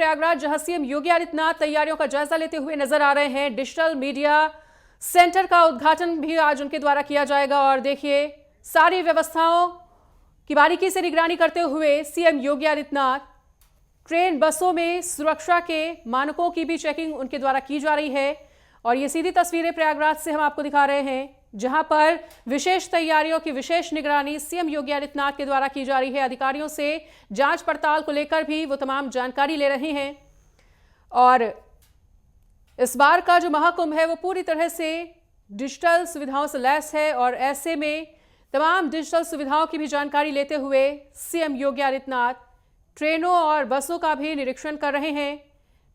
प्रयागराज जहां सीएम योगी आदित्यनाथ तैयारियों का जायजा लेते हुए नजर आ रहे हैं। डिजिटल मीडिया सेंटर का उद्घाटन भी आज उनके द्वारा किया जाएगा और देखिए सारी व्यवस्थाओं की बारीकी से निगरानी करते हुए सीएम योगी आदित्यनाथ ट्रेन बसों में सुरक्षा के मानकों की भी चेकिंग उनके द्वारा की जा रही है। और ये सीधी तस्वीरें प्रयागराज से हम आपको दिखा रहे हैं जहां पर विशेष तैयारियों की विशेष निगरानी सीएम योगी आदित्यनाथ के द्वारा की जा रही है। अधिकारियों से जांच पड़ताल को लेकर भी वो तमाम जानकारी ले रहे हैं। और इस बार का जो महाकुंभ है वो पूरी तरह से डिजिटल सुविधाओं से लैस है और ऐसे में तमाम डिजिटल सुविधाओं की भी जानकारी लेते हुए सीएम योगी आदित्यनाथ ट्रेनों और बसों का भी निरीक्षण कर रहे हैं।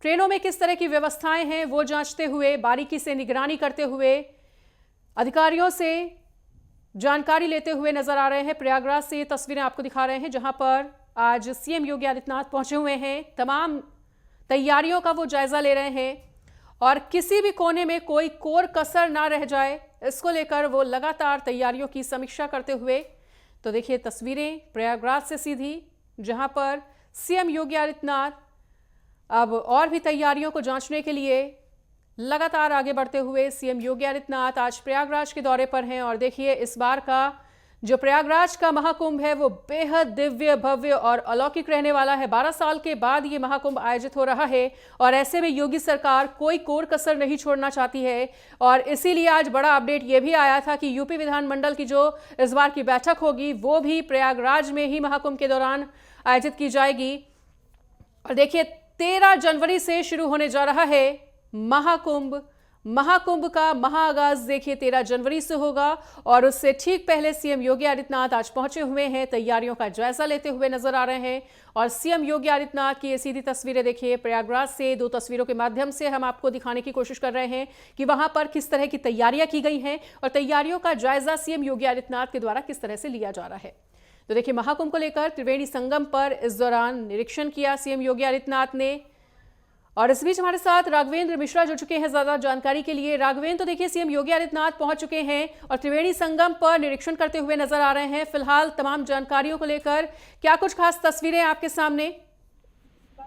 ट्रेनों में किस तरह की व्यवस्थाएं हैं वो जांचते हुए बारीकी से निगरानी करते हुए अधिकारियों से जानकारी लेते हुए नजर आ रहे हैं। प्रयागराज से ये तस्वीरें आपको दिखा रहे हैं जहां पर आज सीएम योगी आदित्यनाथ पहुंचे हुए हैं। तमाम तैयारियों का वो जायजा ले रहे हैं और किसी भी कोने में कोई कोर कसर ना रह जाए इसको लेकर वो लगातार तैयारियों की समीक्षा करते हुए। तो देखिए तस्वीरें प्रयागराज से सीधी जहां पर सीएम योगी आदित्यनाथ अब और भी तैयारियों को जांचने के लिए लगातार आगे बढ़ते हुए सीएम योगी आदित्यनाथ आज प्रयागराज के दौरे पर हैं। और देखिए इस बार का जो प्रयागराज का महाकुंभ है वो बेहद दिव्य भव्य और अलौकिक रहने वाला है। 12 साल के बाद ये महाकुंभ आयोजित हो रहा है और ऐसे में योगी सरकार कोई कोर कसर नहीं छोड़ना चाहती है। और इसीलिए आज बड़ा अपडेट ये भी आया था कि यूपी विधानमंडल की जो इस बार की बैठक होगी वो भी प्रयागराज में ही महाकुंभ के दौरान आयोजित की जाएगी। और देखिए 13 जनवरी से शुरू होने जा रहा है महाकुंभ। महाकुंभ का महाआगाज देखिए 13 जनवरी से होगा और उससे ठीक पहले सीएम योगी आदित्यनाथ आज पहुंचे हुए हैं, तैयारियों का जायजा लेते हुए नजर आ रहे हैं। और सीएम योगी आदित्यनाथ की ये सीधी तस्वीरें देखिए प्रयागराज से। 2 तस्वीरों के माध्यम से हम आपको दिखाने की कोशिश कर रहे हैं कि वहां पर किस तरह की तैयारियां की गई हैं और तैयारियों का जायजा सीएम योगी आदित्यनाथ के द्वारा किस तरह से लिया जा रहा है। तो देखिए महाकुंभ को लेकर त्रिवेणी संगम पर इस दौरान निरीक्षण किया सीएम योगी आदित्यनाथ ने। और इस बीच हमारे साथ राघवेंद्र मिश्रा जुड़ चुके हैं ज्यादा जानकारी के लिए। राघवेंद्र, तो देखिए सीएम योगी आदित्यनाथ पहुंच चुके हैं और त्रिवेणी संगम पर निरीक्षण करते हुए नजर आ रहे हैं। फिलहाल तमाम जानकारियों को लेकर क्या कुछ खास तस्वीरें आपके सामने?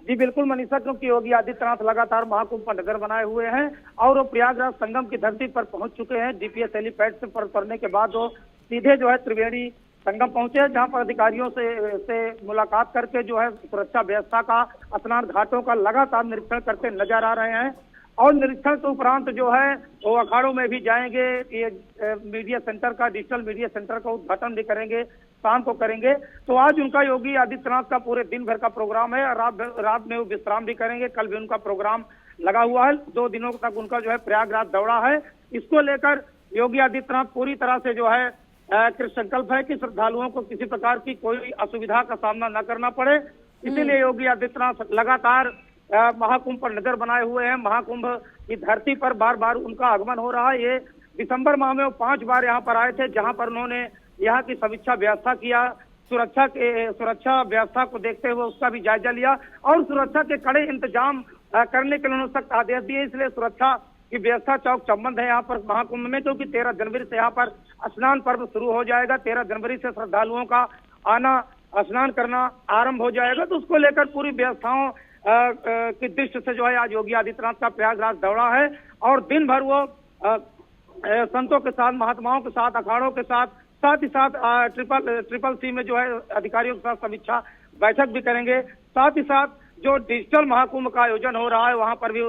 जी बिल्कुल मनीषा, क्योंकि योगी आदित्यनाथ लगातार महाकुंभ का नगर बनाए हुए हैं और वो प्रयागराज संगम की धरती पर पहुंच चुके हैं। डीपीएस हेलीपैड से पर उतरने के बाद वो सीधे जो है त्रिवेणी संगम पहुंचे हैं, जहां पर अधिकारियों से मुलाकात करके जो है सुरक्षा व्यवस्था का, स्नान घाटों का लगातार निरीक्षण करते नजर आ रहे हैं। और निरीक्षण के उपरांत जो है वो अखाड़ों में भी जाएंगे। ये मीडिया सेंटर का, डिजिटल मीडिया सेंटर का उद्घाटन भी करेंगे, शाम को करेंगे। तो आज उनका योगी आदित्यनाथ का पूरे दिन भर का प्रोग्राम है। रात में वो विश्राम भी करेंगे। कल भी उनका प्रोग्राम लगा हुआ है। 2 दिनों तक उनका जो है प्रयागराज दौरा है। इसको लेकर योगी आदित्यनाथ पूरी तरह से जो है कृत संकल्प है कि श्रद्धालुओं को किसी प्रकार की कोई असुविधा का सामना न करना पड़े। इसीलिए योगी आदित्यनाथ लगातार महाकुंभ पर नजर बनाए हुए हैं। महाकुंभ की धरती पर बार बार उनका आगमन हो रहा है। ये दिसंबर माह में वो 5 बार यहाँ पर आए थे, जहाँ पर उन्होंने यहाँ की समीक्षा व्यवस्था किया, सुरक्षा व्यवस्था को देखते हुए उसका भी जायजा लिया और सुरक्षा के कड़े इंतजाम करने के लिए उन्होंने सख्त आदेश दिए। इसलिए सुरक्षा की व्यवस्था चौक चौबंद है यहाँ पर महाकुंभ में, क्योंकि 13 जनवरी से यहाँ पर स्नान पर्व शुरू हो जाएगा। 13 जनवरी से श्रद्धालुओं का आना, स्नान करना आरंभ हो जाएगा। तो उसको लेकर पूरी व्यवस्थाओं की दृष्टि से जो है आज योगी आदित्यनाथ का प्रयागराज दौरा है और दिन भर वो संतों के साथ, महात्माओं के साथ, अखाड़ों के साथ ही साथ ट्रिपल सी में जो है अधिकारियों के साथ समीक्षा बैठक भी करेंगे। साथ ही साथ जो डिजिटल महाकुंभ का आयोजन हो रहा है वहां पर भी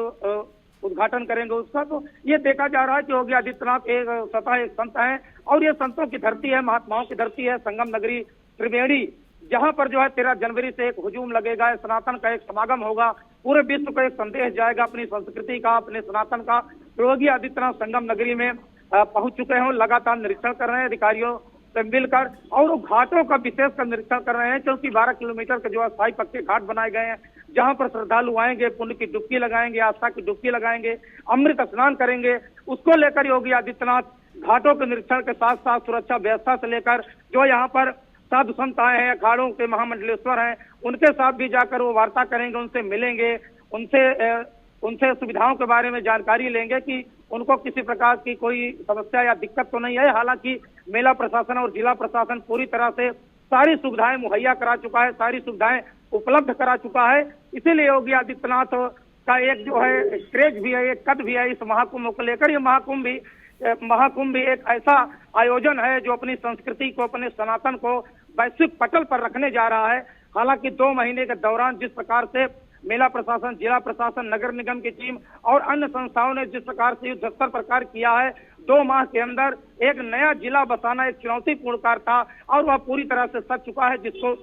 उद्घाटन करेंगे उसका। तो ये देखा जा रहा है कि योगी आदित्यनाथ एक संत है और ये संतों की धरती है, महात्माओं की धरती है, संगम नगरी त्रिवेणी, जहां पर जो है 13 जनवरी से एक हुजूम लगेगा, सनातन का एक समागम होगा, पूरे विश्व को एक संदेश जाएगा अपनी संस्कृति का, अपने सनातन का। योगी आदित्यनाथ संगम नगरी में पहुंच चुके हैं, लगातार निरीक्षण कर रहे हैं अधिकारियों से मिलकर और घाटों का विशेष कर निरीक्षण कर रहे हैं, क्योंकि 12 किलोमीटर के जो है स्थायी पक्के घाट बनाए गए हैं, जहां पर श्रद्धालु आएंगे, पुण्य की डुबकी लगाएंगे, आस्था की डुबकी लगाएंगे, अमृत स्नान करेंगे। उसको लेकर योगी आदित्यनाथ घाटों के निरीक्षण के साथ साथ सुरक्षा व्यवस्था से लेकर जो यहाँ पर साधु संत आए हैं, अखाड़ों के महामंडलेश्वर हैं, उनके साथ भी जाकर वो वार्ता करेंगे, उनसे मिलेंगे, उनसे सुविधाओं के बारे में जानकारी लेंगे कि उनको किसी प्रकार की कोई समस्या या दिक्कत तो नहीं है। हालांकि मेला प्रशासन और जिला प्रशासन पूरी तरह से सारी सुविधाएं मुहैया करा चुका है, सारी सुविधाएं उपलब्ध करा चुका है। इसीलिए योगी आदित्यनाथ का एक जो है क्रेज भी है, एक कद भी है इस महाकुंभ को लेकर। ये महाकुंभ भी एक ऐसा आयोजन है जो अपनी संस्कृति को, अपने सनातन को वैश्विक पटल पर रखने जा रहा है। हालांकि 2 महीने के दौरान जिस प्रकार से मेला प्रशासन, जिला प्रशासन, नगर निगम की टीम और अन्य संस्थाओं ने जिस प्रकार से युद्ध स्तर पर कार्य किया है, 2 माह के अंदर एक नया जिला बसाना एक चुनौतीपूर्ण कार्य था और वह पूरी तरह से सज चुका है, जिसको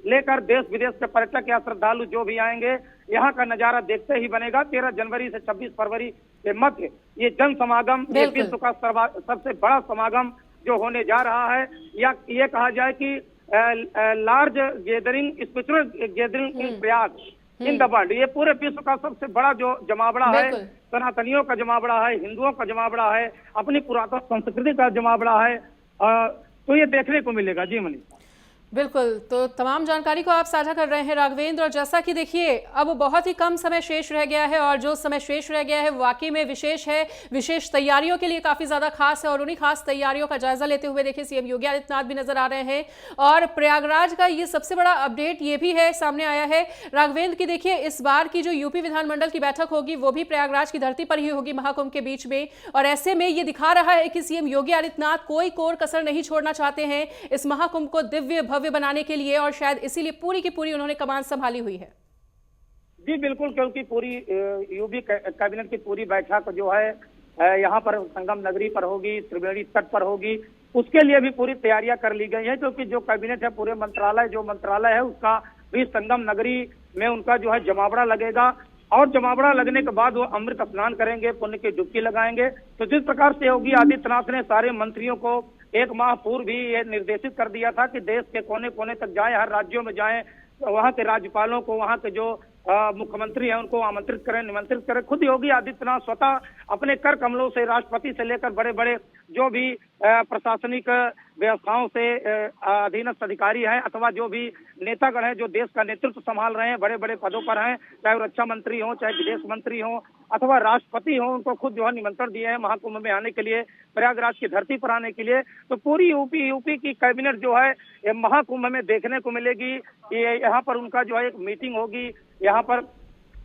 लेकर देश विदेश के पर्यटक या श्रद्धालु जो भी आएंगे यहाँ का नजारा देखते ही बनेगा। 13 जनवरी से 26 फरवरी के मध्य ये जन समागम, ये विश्व का सबसे बड़ा समागम जो होने जा रहा है, या ये कहा जाए कि large gathering, spiritual gathering in Prayag in the world, ये पूरे विश्व का सबसे बड़ा जो जमावड़ा है, सनातनियों का जमावड़ा है, हिंदुओं का जमावड़ा है, अपनी पुरातन संस्कृति का जमावड़ा है, तो ये देखने को मिलेगा। जी मनीषा। बिल्कुल, तो तमाम जानकारी को आप साझा कर रहे हैं राघवेंद्र। और जैसा कि देखिए अब बहुत ही कम समय शेष रह गया है और जो समय शेष रह गया है वाकई में विशेष है, विशेष तैयारियों के लिए काफी ज्यादा खास है। और उन्हीं खास तैयारियों का जायजा लेते हुए देखिए सीएम योगी आदित्यनाथ भी नजर आ रहे हैं। और प्रयागराज का ये सबसे बड़ा अपडेट ये भी है, सामने आया है राघवेंद्र की देखिए इस बार की जो यूपी विधानमंडल की बैठक होगी वो भी प्रयागराज की धरती पर ही होगी, महाकुंभ के बीच में। और ऐसे में ये दिखा रहा है कि सीएम योगी आदित्यनाथ कोई कोर कसर नहीं छोड़ना चाहते हैं इस महाकुंभ को दिव्य भव्य बनाने के लिए, और शायद इसीलिए पूरी की पूरी उन्होंने कमान संभाली हुई है। जी बिल्कुल, क्योंकि पूरी यूपी कैबिनेट की पूरी बैठक जो है यहाँ पर संगम नगरी पर होगी, त्रिवेणी तट पर होगी, उसके लिए भी पूरी तैयारियां कर ली गई है। क्योंकि जो कैबिनेट है, पूरे मंत्रालय है उसका भी संगम नगरी में उनका जो है जमावड़ा लगेगा और जमावड़ा लगने के बाद वो अमृत स्नान करेंगे, पुण्य की डुबकी लगाएंगे। तो जिस प्रकार से योगी आदित्यनाथ ने सारे मंत्रियों को 1 माह पूर्व भी ये निर्देशित कर दिया था कि देश के कोने कोने तक जाएं, हर राज्यों में जाएं, वहां के राज्यपालों को, वहां के जो मुख्यमंत्री हैं उनको आमंत्रित करें, निमंत्रित करें। खुद योगी आदित्यनाथ स्वतः अपने कर कमलों से राष्ट्रपति से लेकर बड़े बड़े जो भी प्रशासनिक व्यवस्थाओं से अधीनस्थ अधिकारी हैं अथवा जो भी नेतागण हैं जो देश का नेतृत्व संभाल रहे हैं, बड़े बड़े पदों पर हैं, चाहे वो रक्षा मंत्री हो, चाहे विदेश मंत्री हो अथवा राष्ट्रपति हो, उनको खुद जो है निमंत्रण दिए हैं महाकुंभ में आने के लिए, प्रयागराज की धरती पर आने के लिए। तो पूरी यूपी की कैबिनेट जो है महाकुंभ में देखने को मिलेगी। यहाँ पर उनका जो है एक मीटिंग होगी, यहाँ पर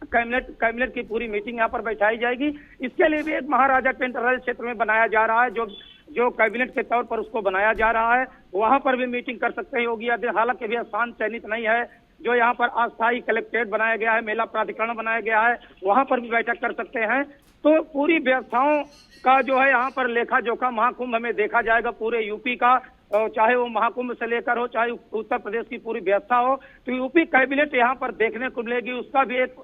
कैबिनेट की पूरी मीटिंग यहाँ पर बैठाई जाएगी। इसके लिए भी एक महाराजा टेंट रॉयल क्षेत्र में बनाया जा रहा है, जो कैबिनेट के तौर पर उसको बनाया जा रहा है, वहां पर भी मीटिंग कर सकते हैं योगी आदित्यनाथ। हालांकि भी स्थान चयनित नहीं है, जो यहाँ पर अस्थायी कलेक्ट्रेट बनाया गया है, मेला प्राधिकरण बनाया गया है, वहां पर भी बैठक कर सकते हैं। तो पूरी व्यवस्थाओं का जो है यहाँ पर लेखा जोखा महाकुंभ में देखा जाएगा पूरे यूपी का, चाहे वो महाकुंभ से लेकर हो, चाहे उत्तर प्रदेश की पूरी व्यवस्था हो। तो यूपी कैबिनेट यहाँ पर देखने को मिलेगी। उसका भी एक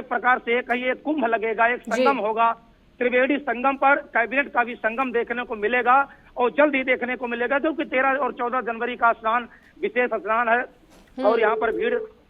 प्रकार से एक कुंभ लगेगा, एक संगम होगा। त्रिवेणी संगम पर कैबिनेट का भी संगम देखने को मिलेगा और जल्द ही देखने को मिलेगा, क्योंकि 13 और 14 जनवरी का स्नान विशेष स्नान है और यहाँ पर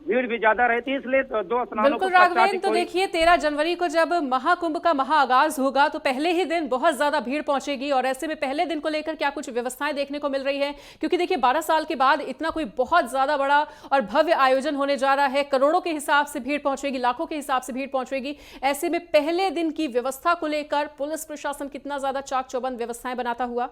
भीड़ भी ज्यादा रहती है, इसलिए 2 स्नानों बिल्कुल राघवेंद्र। तो देखिए 13 जनवरी को जब महाकुंभ का महाआगाज होगा तो पहले ही दिन बहुत ज्यादा भीड़ पहुंचेगी, और ऐसे में पहले दिन को लेकर क्या कुछ व्यवस्थाएं देखने को मिल रही है? क्योंकि देखिए 12 साल के बाद इतना कोई बहुत ज्यादा बड़ा और भव्य आयोजन होने जा रहा है, करोड़ों के हिसाब से भीड़ पहुंचेगी, लाखों के हिसाब से भीड़ पहुंचेगी। ऐसे में पहले दिन की व्यवस्था को लेकर पुलिस प्रशासन कितना ज्यादा चाक चौबंद व्यवस्थाएं बनाता हुआ?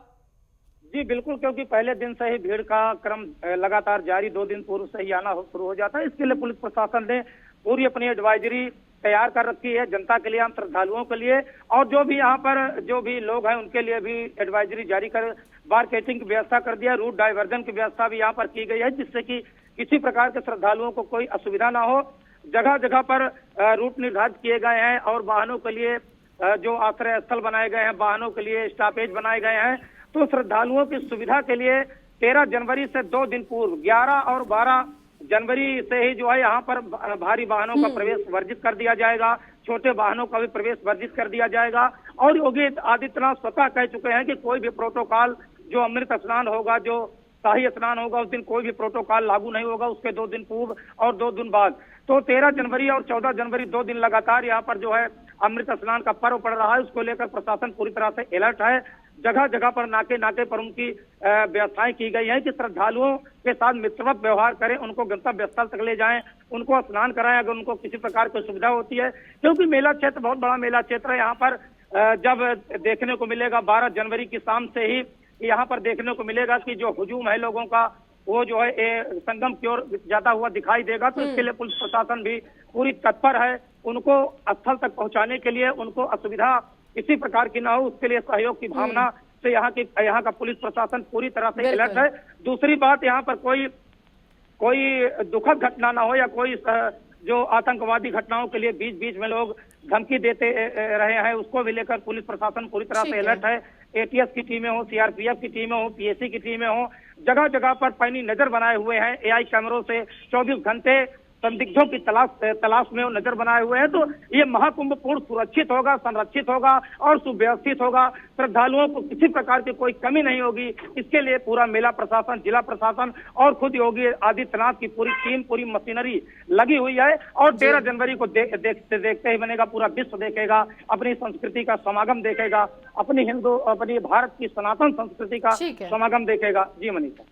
जी बिल्कुल, क्योंकि पहले दिन से ही भीड़ का क्रम लगातार जारी, 2 दिन पूर्व से ही आना शुरू हो जाता है। इसके लिए पुलिस प्रशासन ने पूरी अपनी एडवाइजरी तैयार कर रखी है जनता के लिए, आम श्रद्धालुओं के लिए, और जो भी यहाँ पर जो भी लोग हैं उनके लिए भी एडवाइजरी जारी कर मार्केटिंग की व्यवस्था कर दिया, रूट डाइवर्जन की व्यवस्था भी यहाँ पर की गई है, जिससे कि किसी प्रकार के श्रद्धालुओं को कोई असुविधा ना हो। जगह जगह पर रूट निर्धारित किए गए हैं और वाहनों के लिए जो आश्रय स्थल बनाए गए हैं, वाहनों के लिए स्टॉपेज बनाए गए हैं। तो श्रद्धालुओं की सुविधा के लिए 13 जनवरी से 2 दिन पूर्व 11 और 12 जनवरी से ही जो है यहाँ पर भारी वाहनों का प्रवेश वर्जित कर दिया जाएगा, छोटे वाहनों का भी प्रवेश वर्जित कर दिया जाएगा। और योगी आदित्यनाथ स्वतः कह चुके हैं कि कोई भी प्रोटोकॉल, जो अमृत स्नान होगा, जो शाही स्नान होगा, उस दिन कोई भी प्रोटोकॉल लागू नहीं होगा, उसके 2 दिन पूर्व और 2 दिन बाद। तो 13 जनवरी और 14 जनवरी 2 दिन लगातार यहाँ पर जो है अमृत स्नान का पर्व पड़ रहा है। उसको लेकर प्रशासन पूरी तरह से अलर्ट है। जगह जगह पर नाके पर उनकी व्यवस्थाएं की गई है कि श्रद्धालुओं के साथ मित्रवत व्यवहार करें, उनको गंतव्य स्थल तक ले जाएं, उनको स्नान कराएं अगर उनको किसी प्रकार की सुविधा होती है। क्योंकि मेला क्षेत्र बहुत बड़ा मेला क्षेत्र है। यहाँ पर जब देखने को मिलेगा 12 जनवरी की शाम से ही यहाँ पर देखने को मिलेगा कि जो हुजूम है लोगों का, वो जो है संगम की ओर जाता हुआ दिखाई देगा। तो इसके लिए पुलिस प्रशासन भी पूरी तत्पर है, उनको स्थल तक पहुंचाने के लिए, उनको असुविधा किसी प्रकार की ना हो उसके लिए सहयोग की भावना से यहाँ का पुलिस प्रशासन पूरी तरह से अलर्ट है। दूसरी बात, यहाँ पर कोई दुखद घटना ना हो या कोई जो आतंकवादी घटनाओं के लिए बीच बीच में लोग धमकी देते रहे हैं, उसको भी लेकर पुलिस प्रशासन पूरी तरह से अलर्ट है। एटीएस की टीमें हो, सीआरपीएफ की टीमें हो, पीएसी की टीमें हो, जगह जगह पर पैनी नजर बनाए हुए हैं। एआई कैमरों से 24 घंटे संदिग्धों की तलाश में वो नजर बनाए हुए हैं। तो ये महाकुंभ पूर्ण सुरक्षित होगा, संरक्षित होगा और सुव्यवस्थित होगा। श्रद्धालुओं को किसी प्रकार की कोई कमी नहीं होगी। इसके लिए पूरा मेला प्रशासन, जिला प्रशासन और खुद योगी आदित्यनाथ की पूरी टीम, पूरी मशीनरी लगी हुई है। और 13 जनवरी को देखते ही बनेगा, पूरा विश्व देखेगा, अपनी संस्कृति का समागम देखेगा, अपनी भारत की सनातन संस्कृति का समागम देखेगा। जी मनीषा।